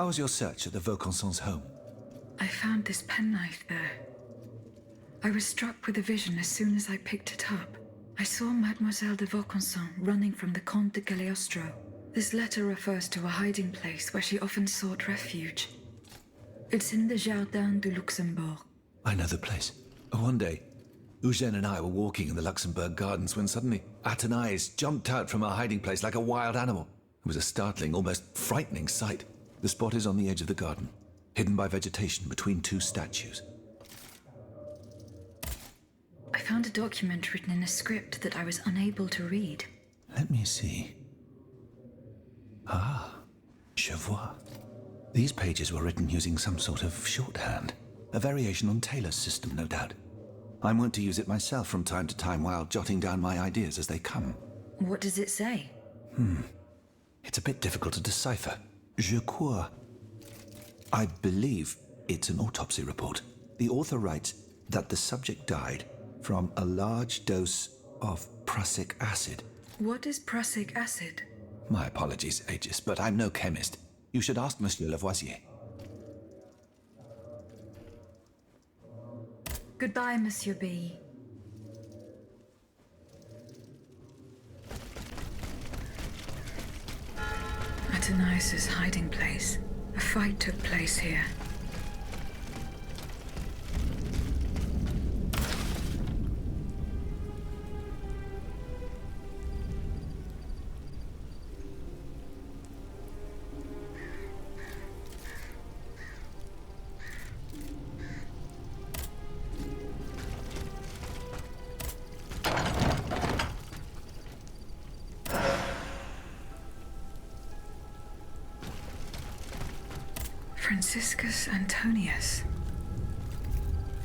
How was your search at the Vaucansons' home? I found this penknife there. I was struck with a vision as soon as I picked it up. I saw Mademoiselle de Vaucanson running from the Comte de Cagliostro. This letter refers to a hiding place where she often sought refuge. It's in the Jardin du Luxembourg. I know the place. One day, Eugène and I were walking in the Luxembourg gardens when suddenly Athénaïs jumped out from our hiding place like a wild animal. It was a startling, almost frightening sight. The spot is on the edge of the garden, hidden by vegetation between two statues. I found a document written in a script that I was unable to read. Let me see. Ah, je vois. These pages were written using some sort of shorthand. A variation on Taylor's system, no doubt. I'm wont to use it myself from time to time while jotting down my ideas as they come. What does it say? It's a bit difficult to decipher. Je crois. I believe it's an autopsy report. The author writes that the subject died from a large dose of prussic acid. What is prussic acid? My apologies, Aegis, but I'm no chemist. You should ask Monsieur Lavoisier. Goodbye, Monsieur B. Athénaïs' hiding place. A fight took place here. Franciscus Antonius.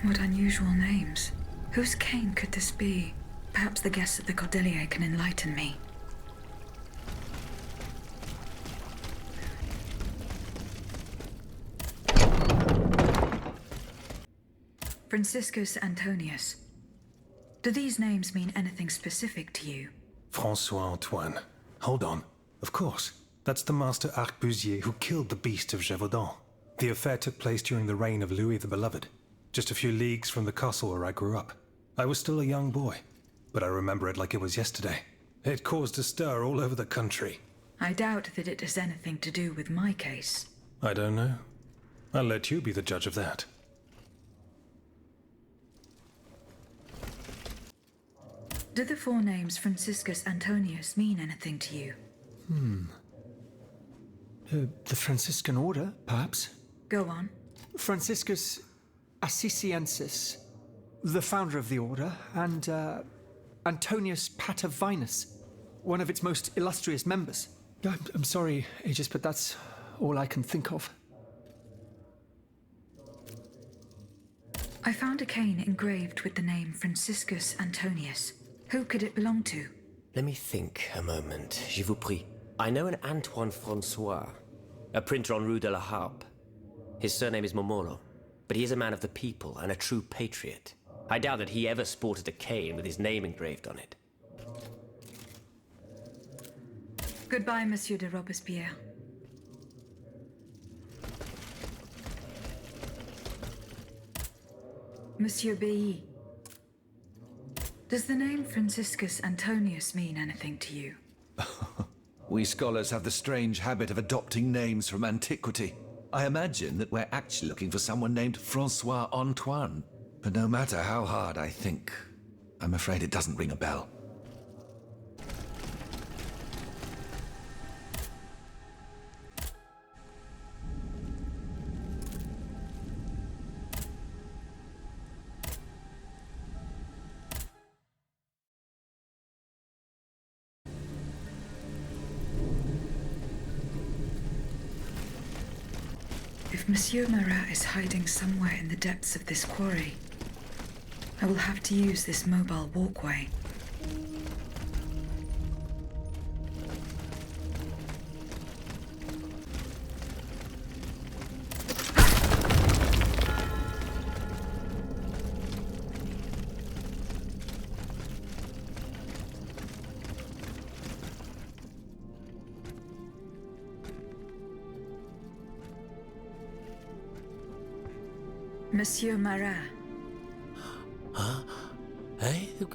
What unusual names. Whose cane could this be? Perhaps the guests at the Cordelier can enlighten me. Franciscus Antonius. Do these names mean anything specific to you? François Antoine. Hold on. Of course. That's the master arquebusier who killed the beast of Gévaudan. The affair took place during the reign of Louis the Beloved, just a few leagues from the castle where I grew up. I was still a young boy, but I remember it like it was yesterday. It caused a stir all over the country. I doubt that it has anything to do with my case. I don't know. I'll let you be the judge of that. Do the four names Franciscus Antonius mean anything to you? The Franciscan order, perhaps? Go on. Franciscus Assisiensis, the founder of the order, and Antonius Patavinus, one of its most illustrious members. I'm sorry, Aegis, but that's all I can think of. I found a cane engraved with the name Franciscus Antonius. Who could it belong to? Let me think a moment, je vous prie. I know an Antoine Francois, a printer on Rue de la Harpe. His surname is Momolo, but he is a man of the people and a true patriot. I doubt that he ever sported a cane with his name engraved on it. Goodbye, Monsieur de Robespierre. Monsieur B. Does the name Franciscus Antonius mean anything to you? We scholars have the strange habit of adopting names from antiquity. I imagine that we're actually looking for someone named François Antoine. But no matter how hard I think, I'm afraid it doesn't ring a bell. If Monsieur Marat is hiding somewhere in the depths of this quarry, I will have to use this mobile walkway. Monsieur Marat. Hey, who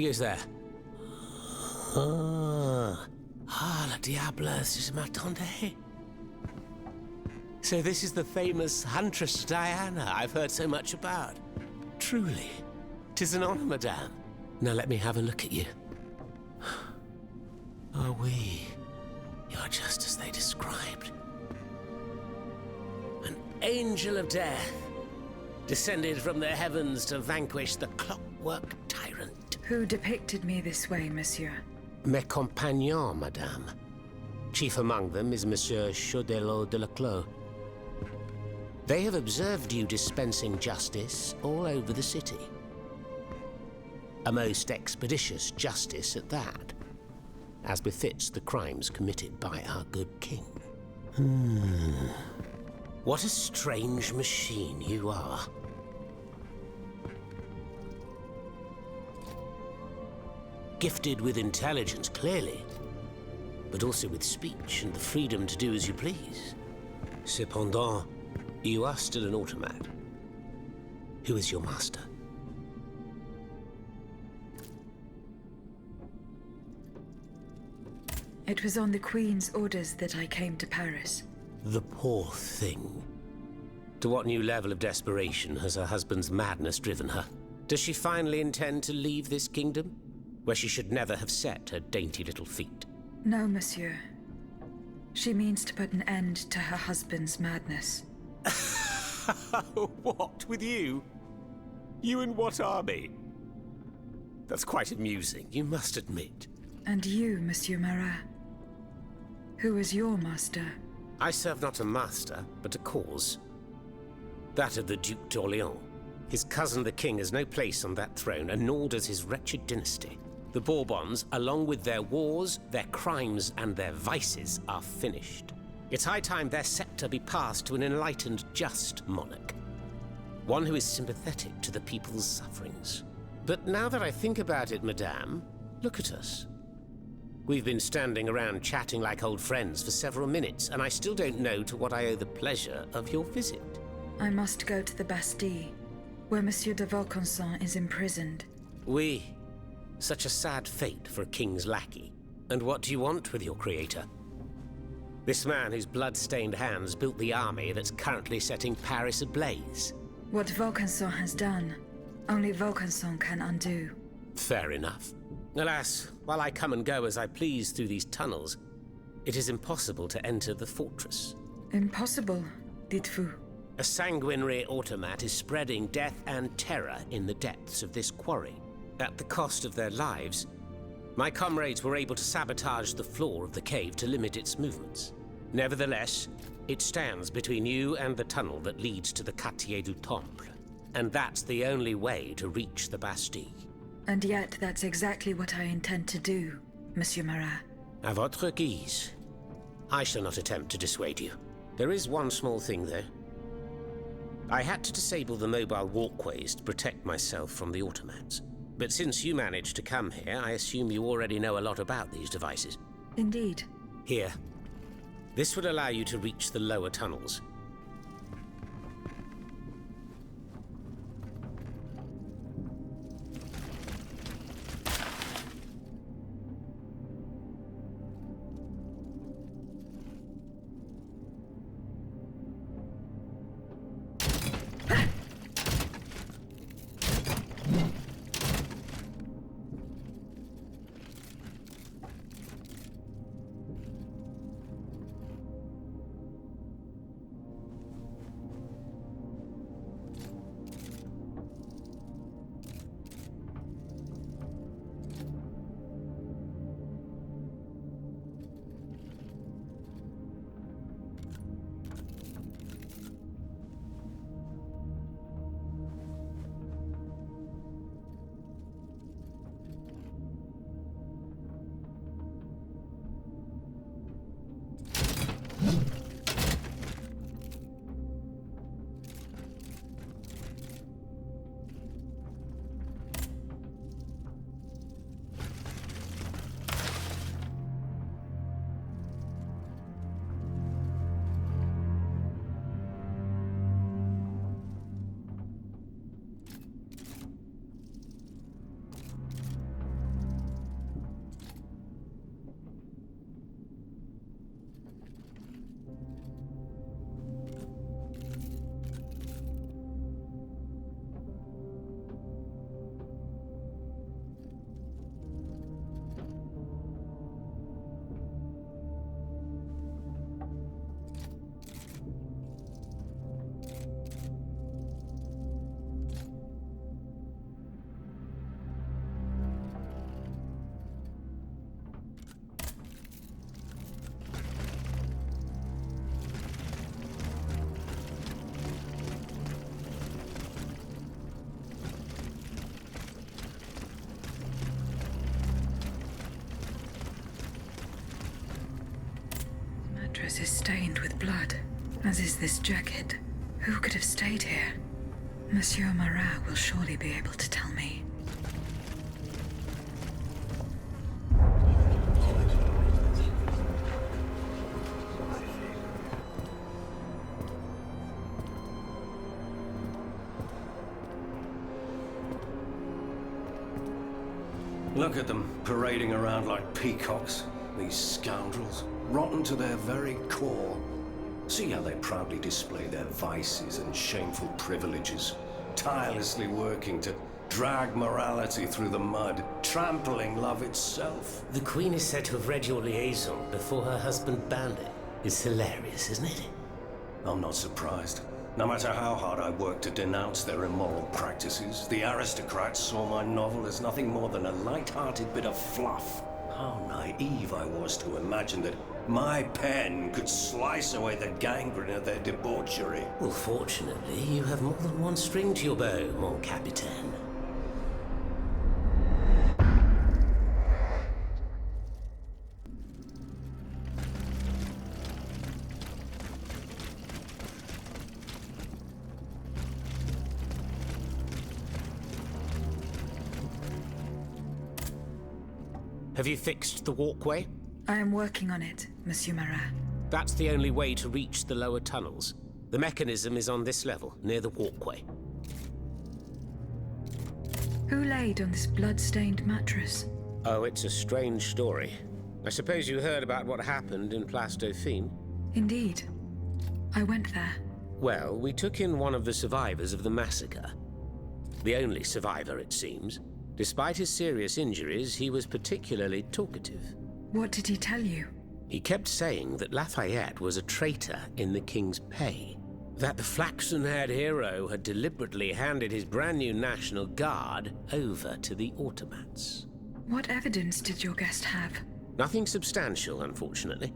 goes there? Le diable, si je m'attendais. So this is the famous huntress Diana I've heard so much about. Truly, 'tis an honor, madame. Now let me have a look at you. Oh, oui, you're just as they described. An angel of death, descended from the heavens to vanquish the clockwork tyrant. Who depicted me this way, monsieur? Mes compagnons, madame. Chief among them is Monsieur Chaudelot de Laclos. They have observed you dispensing justice all over the city. A most expeditious justice at that, as befits the crimes committed by our good king. What a strange machine you are. Gifted with intelligence, clearly, but also with speech and the freedom to do as you please. Cependant, you are still an automat. Who is your master? It was on the Queen's orders that I came to Paris. The poor thing. To what new level of desperation has her husband's madness driven her? Does she finally intend to leave this kingdom, where she should never have set her dainty little feet? No, monsieur. She means to put an end to her husband's madness. What, with you? You in what army? That's quite amusing, you must admit. And you, Monsieur Marat? Who is your master? I serve not a master, but a cause. That of the Duc d'Orléans. His cousin the king has no place on that throne, and nor does his wretched dynasty. The Bourbons, along with their wars, their crimes, and their vices, are finished. It's high time their scepter be passed to an enlightened, just monarch. One who is sympathetic to the people's sufferings. But now that I think about it, madame, look at us. We've been standing around chatting like old friends for several minutes, and I still don't know to what I owe the pleasure of your visit. I must go to the Bastille, where Monsieur de Vaucanson is imprisoned. Oui. Such a sad fate for a king's lackey. And what do you want with your creator? This man whose blood-stained hands built the army that's currently setting Paris ablaze. What Vaucanson has done, only Vaucanson can undo. Fair enough. Alas, while I come and go as I please through these tunnels, it is impossible to enter the fortress. Impossible, dites-vous? A sanguinary automat is spreading death and terror in the depths of this quarry. At the cost of their lives, my comrades were able to sabotage the floor of the cave to limit its movements. Nevertheless, it stands between you and the tunnel that leads to the Quartier du Temple. And that's the only way to reach the Bastille. And yet that's exactly what I intend to do, Monsieur Marat. À votre guise. I shall not attempt to dissuade you. There is one small thing, though. I had to disable the mobile walkways to protect myself from the automats. But since you managed to come here, I assume you already know a lot about these devices. Indeed. Here. This would allow you to reach the lower tunnels. mattress is stained with blood, as is this jacket. Who could have stayed here? Monsieur Marat will surely be able to tell me. Look at them, parading around like peacocks. These scoundrels, rotten to their very core. See how they proudly display their vices and shameful privileges, tirelessly working to drag morality through the mud, trampling love itself. The Queen is said to have read your liaison before her husband banned it. It's hilarious, isn't it? I'm not surprised. No matter how hard I worked to denounce their immoral practices, the aristocrats saw my novel as nothing more than a light-hearted bit of fluff. How naive I was to imagine that my pen could slice away the gangrene of their debauchery. Well, fortunately, you have more than one string to your bow, mon capitaine. Have you fixed the walkway? I am working on it, Monsieur Marat. That's the only way to reach the lower tunnels. The mechanism is on this level, near the walkway. Who laid on this blood-stained mattress? Oh, it's a strange story. I suppose you heard about what happened in Place Dauphine? Indeed. I went there. Well, we took in one of the survivors of the massacre. The only survivor, it seems. Despite his serious injuries, he was particularly talkative. What did he tell you? He kept saying that Lafayette was a traitor in the king's pay, that the flaxen-haired hero had deliberately handed his brand new National Guard over to the automats. What evidence did your guest have? Nothing substantial, unfortunately.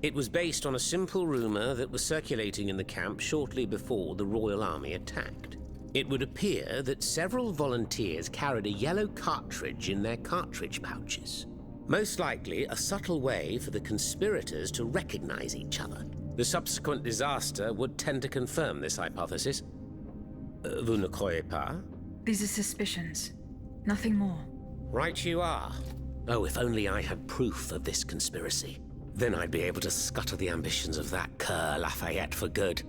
It was based on a simple rumor that was circulating in the camp shortly before the Royal Army attacked. It would appear that several volunteers carried a yellow cartridge in their cartridge pouches. Most likely a subtle way for the conspirators to recognize each other. The subsequent disaster would tend to confirm this hypothesis. Vous ne croyez pas? These are suspicions. Nothing more. Right you are. Oh, if only I had proof of this conspiracy. Then I'd be able to scutter the ambitions of that cur Lafayette for good.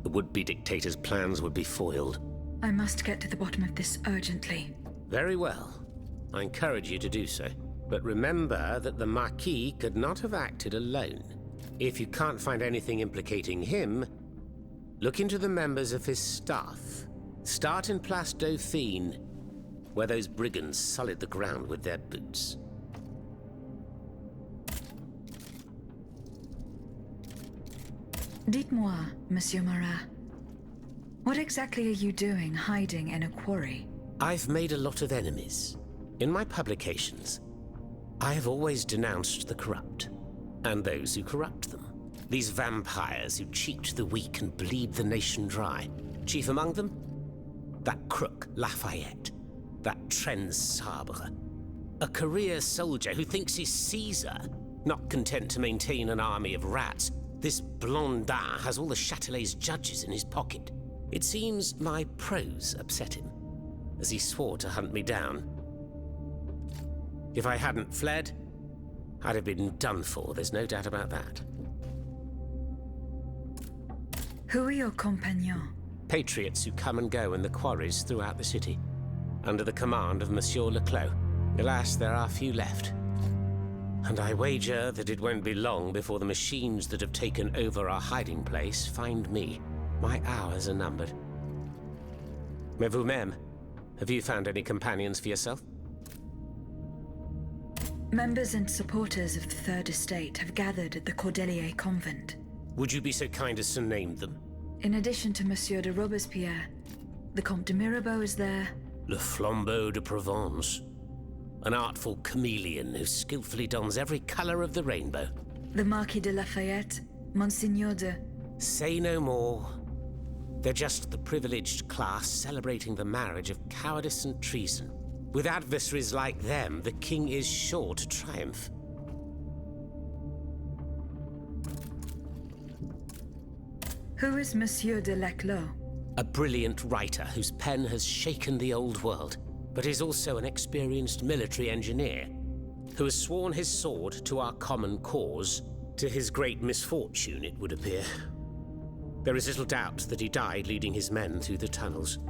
The would-be dictator's plans would be foiled. I must get to the bottom of this urgently. Very well. I encourage you to do so. But remember that the Marquis could not have acted alone. If you can't find anything implicating him, look into the members of his staff. Start in Place Dauphine, where those brigands sullied the ground with their boots. Dites-moi, Monsieur Marat, what exactly are you doing hiding in a quarry? I've made a lot of enemies. In my publications, I have always denounced the corrupt, and those who corrupt them. These vampires who cheat the weak and bleed the nation dry. Chief among them? That crook Lafayette. That Trenz Sabre. A career soldier who thinks he's Caesar, not content to maintain an army of rats. This Blondin has all the Châtelet's judges in his pocket. It seems my prose upset him, as he swore to hunt me down. If I hadn't fled, I'd have been done for, there's no doubt about that. Who are your compagnons? Patriots who come and go in the quarries throughout the city, under the command of Monsieur Leclos. Alas, there are few left. And I wager that it won't be long before the machines that have taken over our hiding place find me. My hours are numbered. Mais vous-même, have you found any companions for yourself? Members and supporters of the Third Estate have gathered at the Cordelier Convent. Would you be so kind as to name them? In addition to Monsieur de Robespierre, the Comte de Mirabeau is there. Le Flambeau de Provence. An artful chameleon who skillfully dons every colour of the rainbow. The Marquis de Lafayette, Monseigneur de... Say no more. They're just the privileged class celebrating the marriage of cowardice and treason. With adversaries like them, the king is sure to triumph. Who is Monsieur de Leclos? A brilliant writer whose pen has shaken the old world, but is also an experienced military engineer who has sworn his sword to our common cause, to his great misfortune, it would appear. There is little doubt that he died leading his men through the tunnels.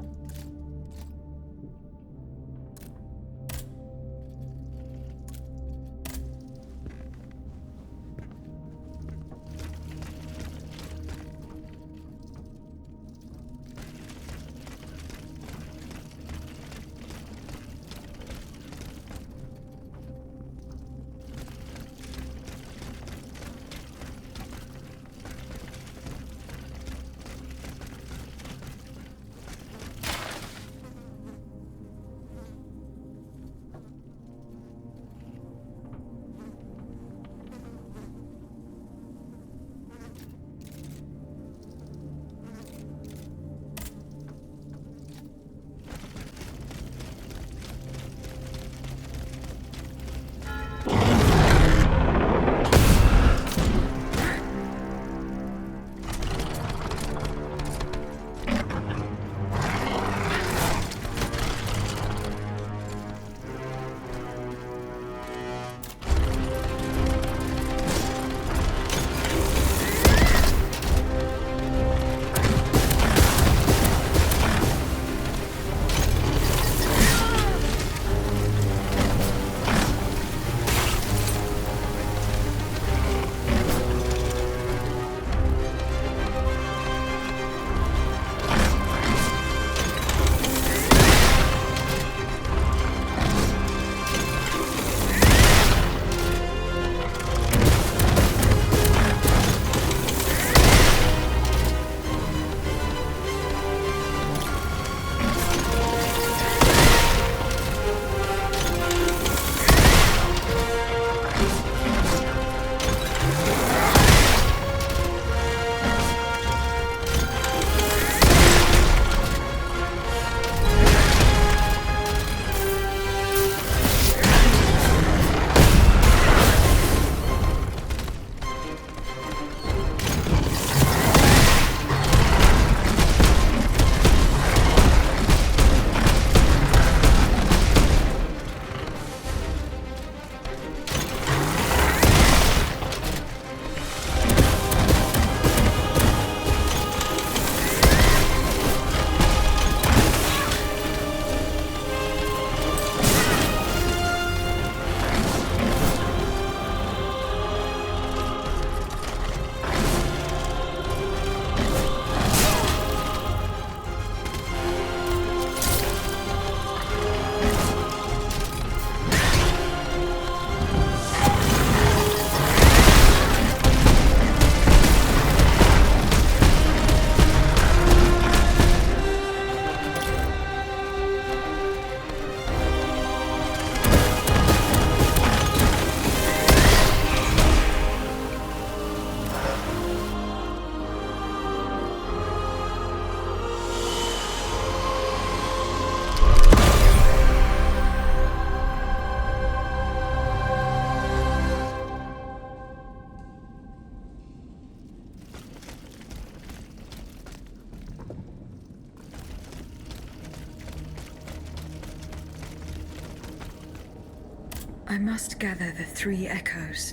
I must gather the 3 echoes.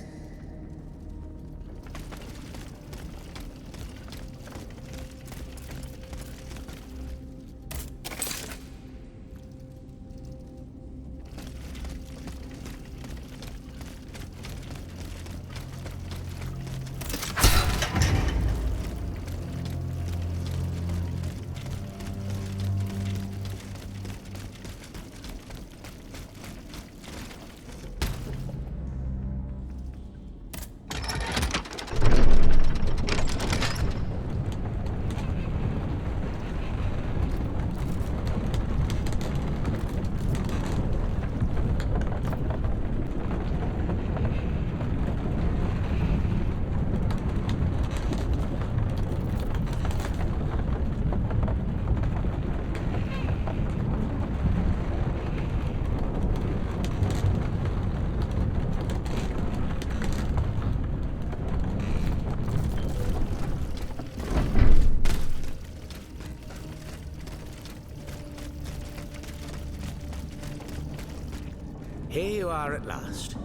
here you are at last.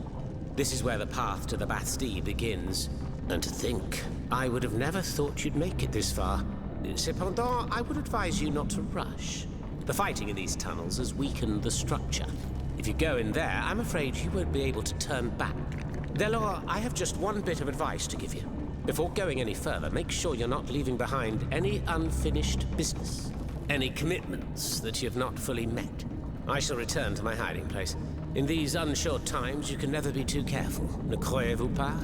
This is where the path to the Bastille begins. And to think, I would have never thought you'd make it this far. Cependant, I would advise you not to rush. The fighting in these tunnels has weakened the structure. If you go in there, I'm afraid you won't be able to turn back. Delors, I have just one bit of advice to give you. Before going any further, make sure you're not leaving behind any unfinished business. Any commitments that you've not fully met. I shall return to my hiding place. In these unsure times, you can never be too careful. Ne croyez-vous pas?